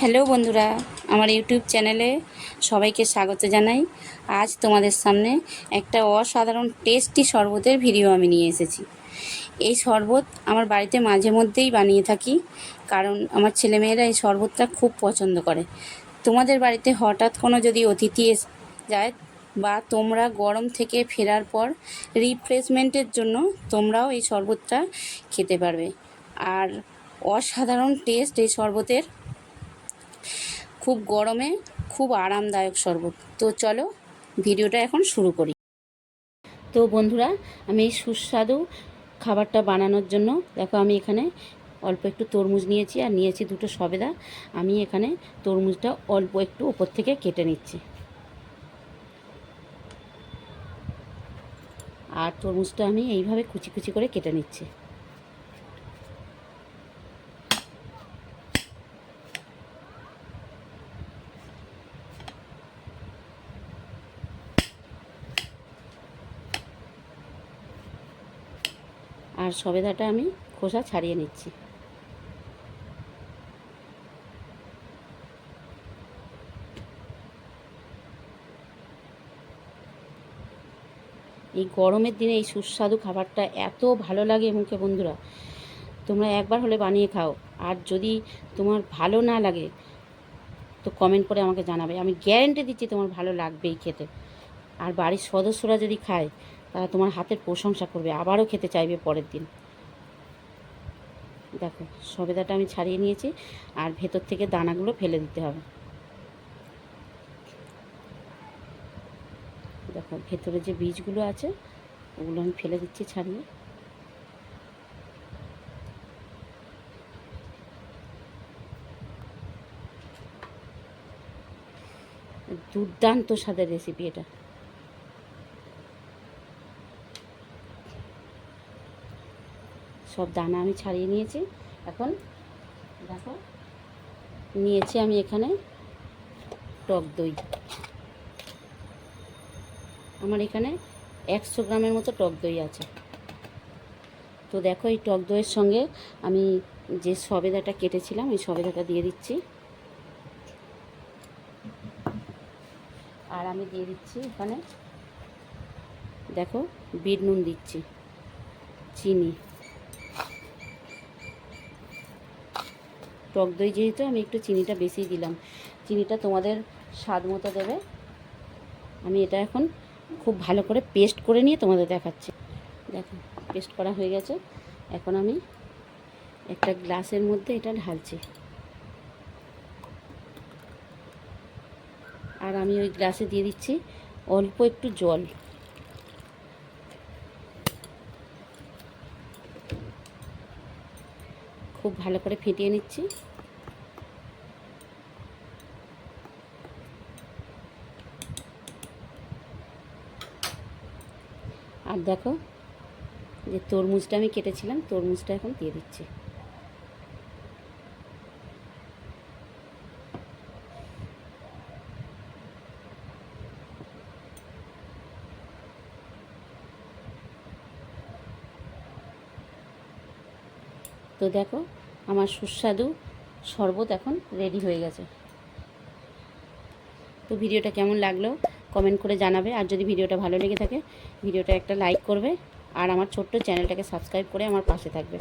Hello বন্ধুরা, আমার YouTube চ্যানেলে সবাইকে স্বাগত জানাই। আজ তোমাদের সামনে একটা অসাধারণ টেস্টি শরবতের ভিডিও আমি নিয়ে এসেছি। এই শরবত আমার বাড়িতে মাঝে মধ্যেই বানিয়ে থাকি, কারণ আমার ছেলেমেয়েরা এই শরবতটা খুব পছন্দ করে। তোমাদের বাড়িতে হঠাৎ কোনো যদি অতিথি যায় বা তোমরা গরম থেকে ফেরার পর রিফ্রেশমেন্টের জন্য তোমরাও এই শরবতটা খেতে পারবে। আর অসাধারণ টেস্ট এই শরবতের, খুব গরমে খুব আরামদায়ক শরবত। তো চলো ভিডিওটা এখন শুরু করি। তো বন্ধুরা, আমি এই সুস্বাদু খাবারটা বানানোর জন্য দেখো আমি এখানে অল্প একটু তরমুজ নিয়েছি আর নিয়েছি দুটো সবেদা। আমি এখানে তরমুজটা অল্প একটু ওপর থেকে কেটে নিচ্ছি, আর তরমুজটা আমি এইভাবে কুচি কুচি করে কেটে নিচ্ছি। আর সবেদাটা আমি খোসা ছাড়িয়ে নিচ্ছি। এই গরমের দিনে এই সুস্বাদু খাবারটা এত ভালো লাগে মুখে বন্ধুরা, তোমরা একবার হলে বানিয়ে খাও। আর যদি তোমার ভালো না লাগে তো কমেন্ট করে আমাকে জানাবে, আমি গ্যারেন্টি দিচ্ছি তোমার ভালো লাগবেই খেতে। আর বাড়ির সদস্যরা যদি খায় তারা তোমার হাতের প্রশংসা করবে, আবারও খেতে চাইবে পরের দিন। দেখো সবেদাটা আমি ছাড়িয়ে নিয়েছি, আর ভেতর থেকে দানাগুলো ফেলে দিতে হবে। দেখো ভেতরে যে বীজগুলো আছে ওগুলো আমি ফেলে দিচ্ছি ছাড়িয়ে। দুর্দান্ত স্বাদের রেসিপি এটা। সব দানা আমি ছাড়িয়ে নিয়েছি। এখন দেখো নিয়েছি আমি এখানে টক দই। আমার এখানে 100 গ্রামের মতো টক দই আছে। তো দেখো এই টক দইয়ের সঙ্গে আমি যে সবেদাটা কেটেছিলাম এই সবেদাটা দিয়ে দিচ্ছি। আর আমি দিয়ে দিচ্ছি এখানে দেখো বিট নুন দিচ্ছি, চিনি। টক দই যেহেতু আমি একটু চিনিটা বেশি দিলাম, চিনিটা তোমাদের স্বাদ মতো দেবে। আমি এটা এখন খুব ভালো করে পেস্ট করে নিয়ে তোমাদের দেখাচ্ছি। দেখো পেস্ট করা হয়ে গেছে। এখন আমি একটা গ্লাসের মধ্যে এটা ঢালছি, আর আমি ওই গ্লাসে দিয়ে দিচ্ছি অল্প একটু জল। খুব ভালো করে ফেটিয়ে নিচ্ছি। আর দেখো যে তরমুজটা আমি কেটেছিলাম তরমুজটা এখন দিয়ে দিচ্ছি। তো দেখো আমার সুস্বাদু শরবত এখন রেডি হয়ে গেছে। তো ভিডিওটা কেমন লাগলো কমেন্ট করে জানাবে। আর যদি ভিডিওটা ভালো লেগে থাকে ভিডিওটা একটা লাইক করবে, আর আমার ছোট্ট চ্যানেলটাকে সাবস্ক্রাইব করে আমার পাশে থাকবে।